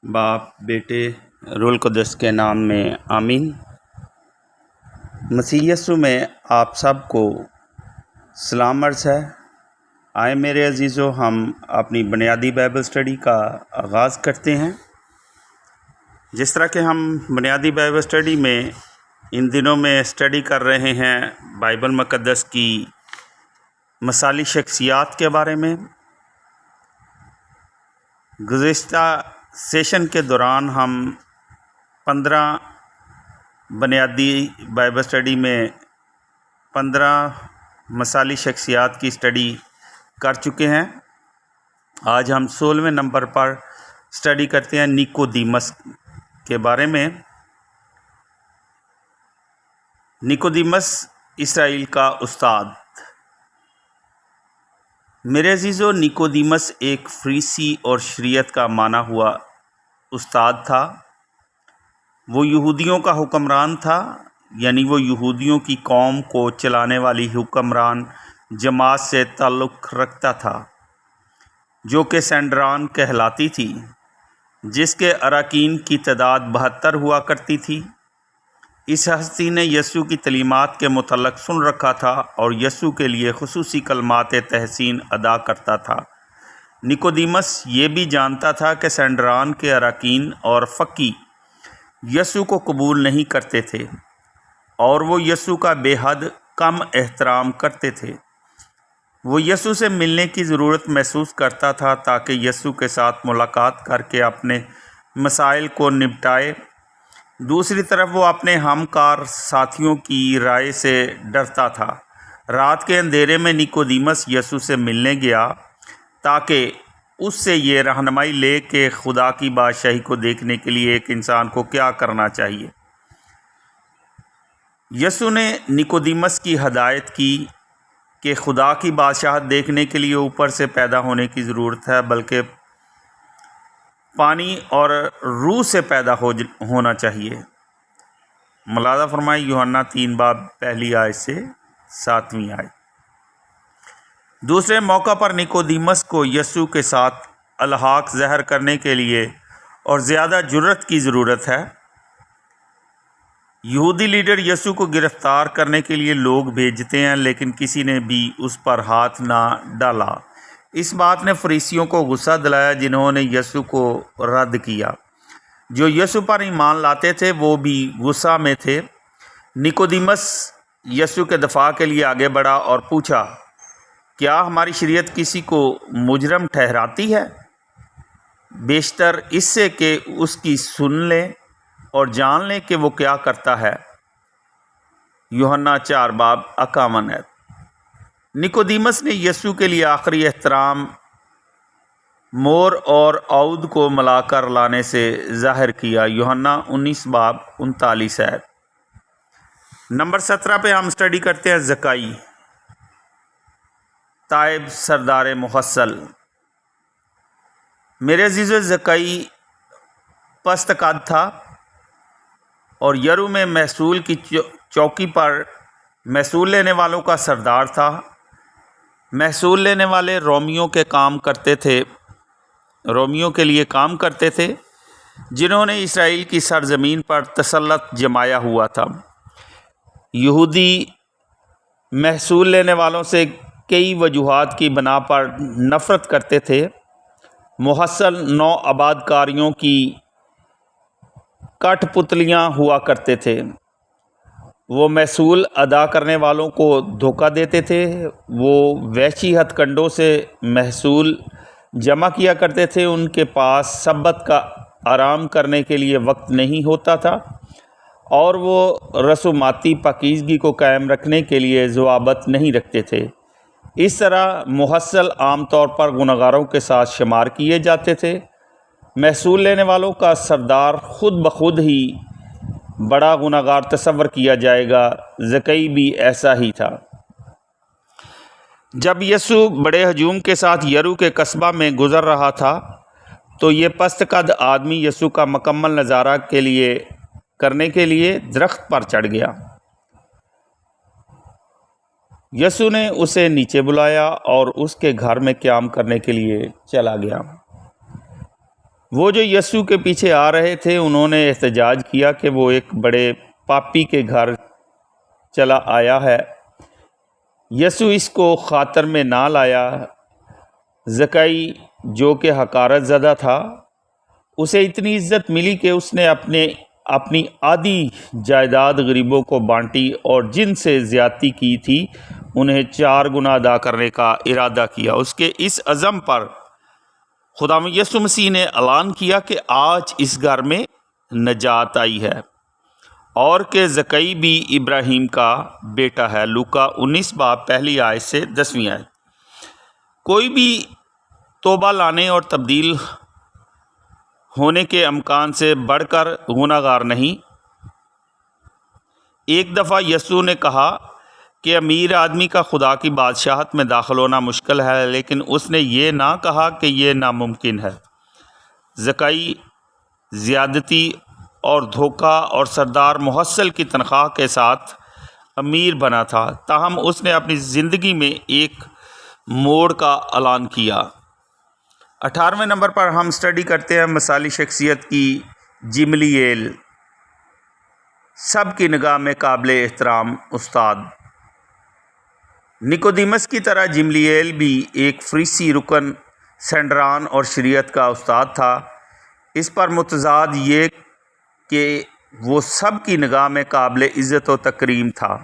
बाप बेटे रूहुल कुद्दुस के नाम में आमीन। मसीह यीशु में आप सबको सलाम अर्ज़ है। आए मेरे अजीज़ों, हम अपनी बुनियादी बाइबल स्टडी का आगाज़ करते हैं। जिस तरह के हम बुनियादी बाइबल स्टडी में इन दिनों में स्टडी कर रहे हैं बाइबल मुक़द्दस की मसाली शख्सियात के बारे में। गुज़िश्ता सेशन के दौरान हम 15 बुनियादी बाइबल स्टडी में 15 मसाली शख्सियात की स्टडी कर चुके हैं। आज हम 16वें नंबर पर स्टडी करते हैं निकोदीमस के बारे में। निकोदीमस इसराइल का उस्ताद। मेरे अजीज़ों, निकोदीमस एक फरीसी और शरीयत का माना हुआ उस्ताद था। वो यहूदियों का हुक्मरान था, यानी वो यहूदियों की कौम को चलाने वाली हुक्मरान जमात से ताल्लुक़ रखता था, जो कि सेंड्रान कहलाती थी, जिसके अरकान की तादाद 72 हुआ करती थी। इस हस्ती ने यीशु की तलीमात के मुतल्लक़ सुन रखा था और यीशु के लिए खुसूसी कलमात तहसीन अदा करता था। निकोदीमस ये भी जानता था कि सेंड्रान के अरकान और फ़की यीशु को कबूल नहीं करते थे और वो यीशु का बेहद कम एहतराम करते थे। वो यीशु से मिलने की ज़रूरत महसूस करता था ताकि यीशु के साथ मुलाकात करके अपने मसाइल को निपटाए। दूसरी तरफ वो अपने हमकार साथियों की राय से डरता था। रात के अंधेरे में निकोदीमस यीशु से मिलने गया ताकि उससे ये रहनुमाई ले कि खुदा की बादशाही को देखने के लिए एक इंसान को क्या करना चाहिए। यीशु ने निकोदीमस की हदायत की कि खुदा की बादशाहत देखने के लिए ऊपर से पैदा होने की ज़रूरत है, बल्कि पानी और रूह से पैदा होना चाहिए। मुलादा फरमाए यूहन्ना 3 बाब पहली आयत से 7वीं आयत। दूसरे मौका पर निकोदीमस को यीशु के साथ अलहाक ज़हर करने के लिए और ज़्यादा जुर्रत की ज़रूरत है। यहूदी लीडर यीशु को गिरफ़्तार करने के लिए लोग भेजते हैं, लेकिन किसी ने भी उस पर हाथ ना डाला। इस बात ने फरीसियों को गुस्सा दिलाया, जिन्होंने यीशु को रद्द किया। जो यीशु पर ईमान लाते थे वो भी गुस्सा में थे। निकोदीमस यीशु के दफ़ा के लिए आगे बढ़ा और पूछा, क्या हमारी शरीयत किसी को मुजरम ठहराती है? बेशतर इससे कि उसकी सुन लें और जान लें कि वो क्या करता है। यूहन्ना 4 बाब 51 है। निकोदीमस ने यीशु के लिए आखिरी एहतराम मोर और औद को मिलाकर लाने से ज़ाहिर किया। यूहन्ना 19 बाब 39 है। नंबर 17 पे हम स्टडी करते हैं ज़काई, ताइब सरदार मुहस्सल। मेरे अजीज़ों, ज़काई पस्त कद था और यरू में महसूल की चौकी पर महसूल लेने वालों का सरदार था। महसूल लेने वाले रोमियों के लिए काम करते थे, जिन्होंने इसराइल की सरज़मीन पर तसल्लुत जमाया हुआ था। यहूदी महसूल लेने वालों से कई वजूहात की बना पर नफ़रत करते थे। मुहस्सल नौ आबादकारियों की कठपुतलियाँ हुआ करते थे। वो महसूल अदा करने वालों को धोखा देते थे। वो वहशी हथकंडों से महसूल जमा किया करते थे। उनके पास सब्बत का आराम करने के लिए वक्त नहीं होता था और वो रसूमाती पाकीज़गी को कायम रखने के लिए ज़वाबत नहीं रखते थे। इस तरह मुहस्सल आम तौर पर गुनहगारों के साथ शुमार किए जाते थे। महसूल लेने वालों का सरदार खुद ब खुद ही बड़ा गुनहगार तस्वर किया जाएगा। ज़काई भी ऐसा ही था। जब यीशु बड़े हजूम के साथ यरू के कस्बा में गुज़र रहा था तो ये पस्त कद आदमी यीशु का मुकम्मल नज़ारा करने के लिए दरख्त पर चढ़ गया। यीशु ने उसे नीचे बुलाया और उसके घर में क़याम करने के लिए चला गया। وہ جو یسوع کے پیچھے آ رہے تھے انہوں نے احتجاج کیا کہ وہ ایک بڑے پاپی کے گھر چلا آیا ہے۔ یسوع اس کو خاطر میں نہ لایا۔ زکئی جو کہ حقارت زدہ تھا، اسے اتنی عزت ملی کہ اس نے اپنی آدھی جائیداد غریبوں کو بانٹی اور جن سے زیادتی کی تھی انہیں 4 گنا ادا کرنے کا ارادہ کیا۔ اس کے اس عزم پر خداوند یسوع مسیح نے اعلان کیا کہ آج اس گھر میں نجات آئی ہے اور کہ زکئی بھی ابراہیم کا بیٹا ہے۔ لوکا 19 باب پہلی آیت سے 10ویں آیت۔ کوئی بھی توبہ لانے اور تبدیل ہونے کے امکان سے بڑھ کر گناہ گار نہیں۔ ایک دفعہ یسوع نے کہا کہ امیر آدمی کا خدا کی بادشاہت میں داخل ہونا مشکل ہے، لیکن اس نے یہ نہ کہا کہ یہ ناممکن ہے۔ زکئی زیادتی اور دھوکہ اور سردار محصل کی تنخواہ کے ساتھ امیر بنا تھا، تاہم اس نے اپنی زندگی میں ایک موڑ کا اعلان کیا۔ 18ویں نمبر پر ہم سٹڈی کرتے ہیں مثالی شخصیت کی جملیل، سب کی نگاہ میں قابل احترام استاد۔ نیکودیمس کی طرح جملیل بھی ایک فریسی رکن سنہدرین اور شریعت کا استاد تھا۔ اس پر متضاد یہ کہ وہ سب کی نگاہ میں قابل عزت و تکریم تھا۔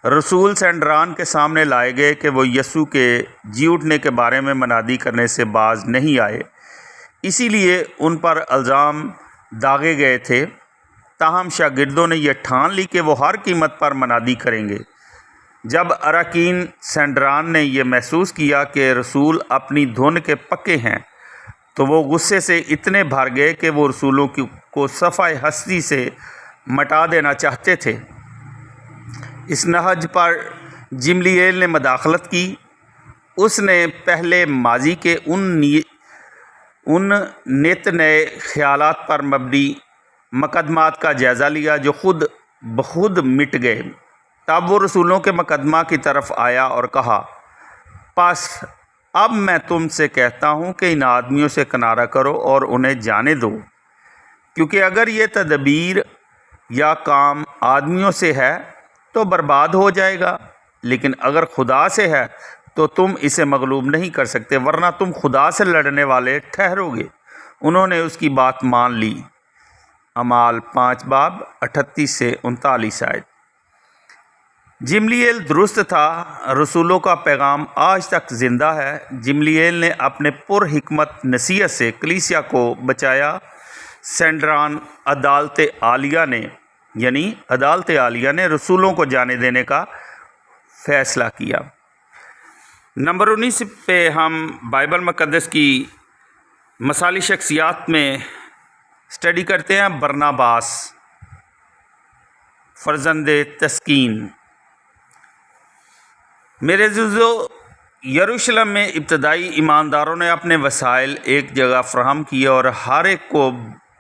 رسول سنہدرین کے سامنے لائے گئے کہ وہ یسوع کے جی اٹھنے کے بارے میں منادی کرنے سے باز نہیں آئے، اسی لیے ان پر الزام داغے گئے تھے۔ تاہم شاگردوں نے یہ ٹھان لی کہ وہ ہر قیمت پر منادی کریں گے۔ جب اراکین سنہدرین نے یہ محسوس کیا کہ رسول اپنی دھن کے پکے ہیں تو وہ غصے سے اتنے بھر گئے کہ وہ رسولوں کو صفحہ ہستی سے مٹا دینا چاہتے تھے۔ اس نہج پر جملیل نے مداخلت کی۔ اس نے پہلے ماضی کے ان نت نئے خیالات پر مبنی مقدمات کا جائزہ لیا جو خود بخود مٹ گئے۔ تب وہ رسولوں کے مقدمہ کی طرف آیا اور کہا، پس اب میں تم سے کہتا ہوں کہ ان آدمیوں سے کنارہ کرو اور انہیں جانے دو، کیونکہ اگر یہ تدبیر یا کام آدمیوں سے ہے تو برباد ہو جائے گا، لیکن اگر خدا سے ہے تو تم اسے مغلوب نہیں کر سکتے، ورنہ تم خدا سے لڑنے والے ٹھہرو گے۔ انہوں نے اس کی بات مان لی۔ اعمال 5 باب 38 سے 39 آیت۔ جملیل درست تھا۔ رسولوں کا پیغام آج تک زندہ ہے۔ جملیل نے اپنے پر حکمت نصیحت سے کلیسیا کو بچایا۔ سنہدرین عدالت عالیہ نے رسولوں کو جانے دینے کا فیصلہ کیا۔ نمبر 19 پہ ہم بائبل مقدس کی مثالی شخصیات میں سٹڈی کرتے ہیں برناباس، فرزند تسکین۔ میرے عزیزو، یروشلم میں ابتدائی ایمانداروں نے اپنے وسائل ایک جگہ فراہم کیے اور ہر ایک کو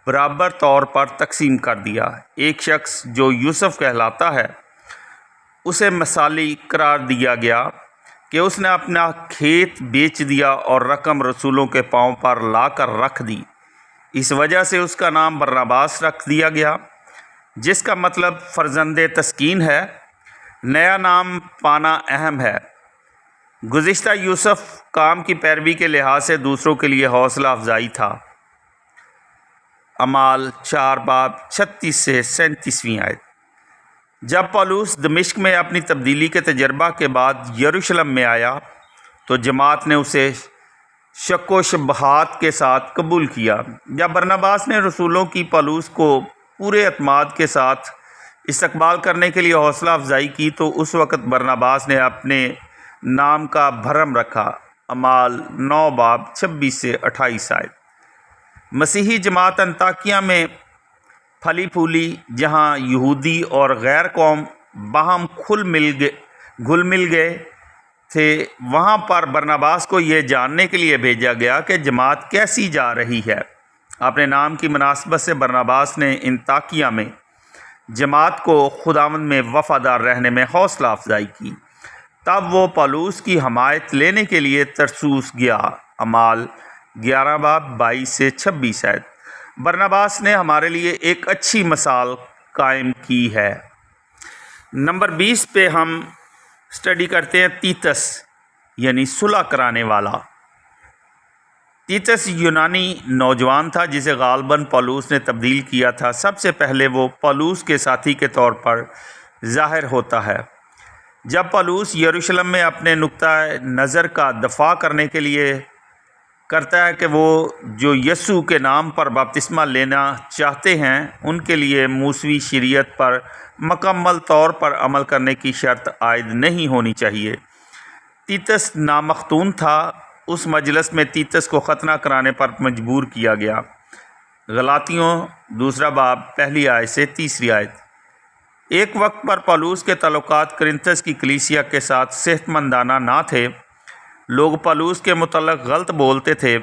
برابر طور پر تقسیم کر دیا۔ ایک شخص جو یوسف کہلاتا ہے اسے مثالی قرار دیا گیا کہ اس نے اپنا کھیت بیچ دیا اور رقم رسولوں کے پاؤں پر لا کر رکھ دی۔ اس وجہ سے اس کا نام برناباس رکھ دیا گیا، جس کا مطلب فرزند تسکین ہے۔ نیا نام پانا اہم ہے۔ گزشتہ یوسف کام کی پیروی کے لحاظ سے دوسروں کے لیے حوصلہ افزائی تھا۔ اعمال 4 باب 36 سے 37ویں آیت۔ جب پولس دمشق میں اپنی تبدیلی کے تجربہ کے بعد یروشلم میں آیا تو جماعت نے اسے شک و شبہات کے ساتھ قبول کیا۔ جب برناباس نے رسولوں کی پولس کو پورے اعتماد کے ساتھ استقبال کرنے کے لیے حوصلہ افزائی کی تو اس وقت برناباس نے اپنے نام کا بھرم رکھا۔ اعمال 9 باب 26 سے 28 آیت۔ مسیحی جماعت انطاکیہ میں پھلی پھولی، جہاں یہودی اور غیر قوم باہم گھل مل گئے تھے۔ وہاں پر برناباس کو یہ جاننے کے لیے بھیجا گیا کہ جماعت کیسی جا رہی ہے۔ اپنے نام کی مناسبت سے برناباس نے انطاکیہ میں جماعت کو خداوند میں وفادار رہنے میں حوصلہ افزائی کی۔ تب وہ پولس کی حمایت لینے کے لیے ترسوس گیا۔ اعمال 11 बाब 22 से 26 आयत। बरनबास ने हमारे लिए एक अच्छी मिसाल कायम की है। नंबर 20 पे हम स्टडी करते हैं तीतस यानी सुलह कराने वाला। तीतस यूनानी नौजवान था जिसे गालबन पौलुस ने तब्दील किया था। सबसे पहले वो पौलुस के साथी के तौर पर ज़ाहिर होता है। जब पौलुस यरूशलेम में अपने नुक्ता नज़र का दफा करने के लिए करता है कि वो जो यीशु के नाम पर बपतिस्मा लेना चाहते हैं उनके लिए मूसवी शरीयत पर मुकम्मल तौर पर अमल करने की शर्त आयद नहीं होनी चाहिए। तीतस नामख्तून था। उस मजलिस में तीतस को खतना कराने पर मजबूर किया गया। गलातियों 2 बाब 1 आयत से 3 आयत। एक वक्त पर पौलुस के ताल्लुकात कोरिन्थस की कलीसिया के साथ सेहतमंदाना ना थे। लोग पौलुस के मुतल्लिक़ गलत बोलते थे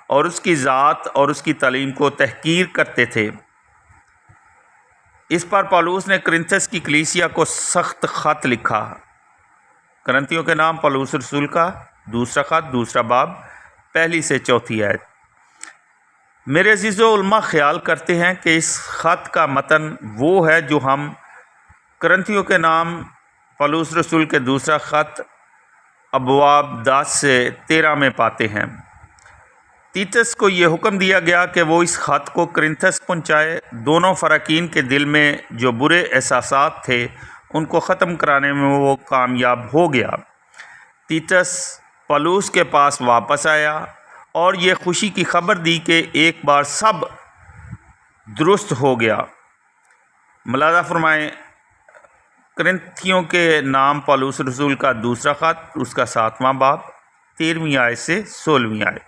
और उसकी ज़ात और उसकी तालीम को तहकीर करते थे। इस पर पौलुस ने कोरिन्थस की कलीसिया को सख्त ख़त लिखा। करंथियों के नाम पौलुस रसूल का 2 ख़त 2 बाब 1 से 4 आयत। मेरे अज़ीज़ो उलमा ख़याल करते हैं कि इस ख़त का मतन वो है जो हम करंथियों के नाम पौलुस रसूल के 2 ख़त अबवाब 10 से 13 में पाते हैं। तीतस को ये हुक्म दिया गया कि वो इस ख़त को कोरिन्थस पहुँचाए। दोनों फ़राकीन के दिल में जो बुरे एहसासात थे उनको ख़त्म कराने में वो कामयाब हो गया। तीतस पौलुस के पास वापस आया और ये खुशी की खबर दी कि एक बार सब दुरुस्त हो गया। मुलाज़ा फरमाएँ कोरिन्थियों के नाम पौलुस रसूल का 2 ख़त उसका 7वां बाब 13वीं आयत से 16वीं आयत।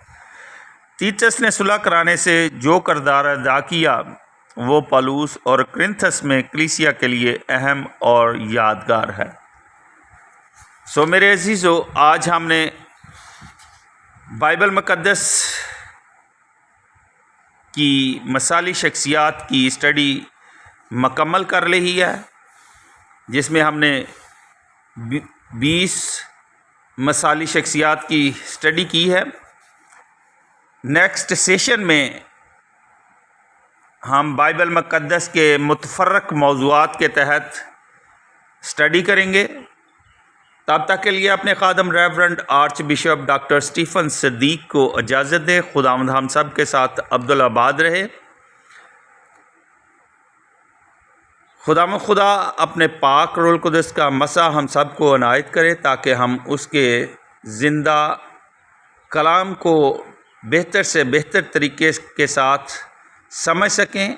तीतस ने सुलह कराने से जो किरदार अदा किया वो पौलुस और कोरिन्थस में कलीसिया के लिए अहम और यादगार है। सो मेरे अज़ीज़ो, आज हमने बाइबल मुक़द्दस की मिसाली शख्सियात की स्टडी मुकम्मल कर ली है, जिसमें हमने 20 मिसाली शख्सियात की स्टडी की है। नेक्स्ट सेशन में हम बाइबल मुक़द्दस के मुतफ़र्रक़ मौज़ूआत के तहत स्टडी करेंगे। तब तक के लिए अपने ख़ादम reverend archbishop doctor Stephen Siddique को इजाज़त दें। खुदावंद हम सब के साथ अब्दुल आबाद रहे। खुदा अपने पाक रूह कुदस का मसा हम सब को अनायत करे ताकि हम उसके ज़िंदा कलाम को बेहतर से बेहतर तरीके के साथ समझ सकें,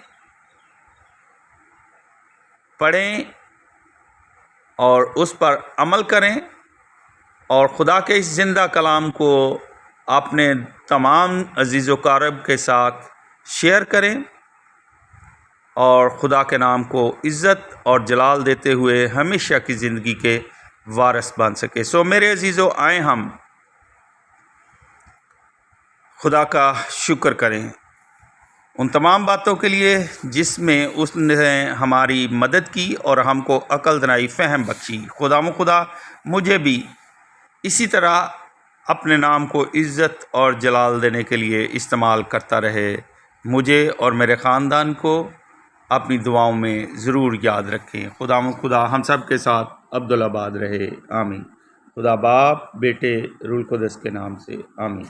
पढ़ें और उस पर अमल करें और खुदा के इस ज़िंदा कलाम को अपने तमाम अज़ीज़ व क़ारब के साथ शेयर करें और खुदा के नाम को इज़्ज़त और जलाल देते हुए हमेशा की ज़िंदगी के वारिस बन सके। सो मेरे अज़ीज़ों, आए हम खुदा का शुक्र करें उन तमाम बातों के लिए जिसमें उसने हमारी मदद की और हमको अक्ल दनाई फ़हम बख्शी। खुदा मुझे भी इसी तरह अपने नाम को इज़्ज़त और जलाल देने के लिए इस्तेमाल करता रहे। मुझे और मेरे ख़ानदान को अपनी दुआओं में ज़रूर याद रखें। खुदा हम सब के साथ अब्दुल आबाद रहे। आमीन। खुदा बाप, बेटे, रूह कुदस के नाम से आमीन।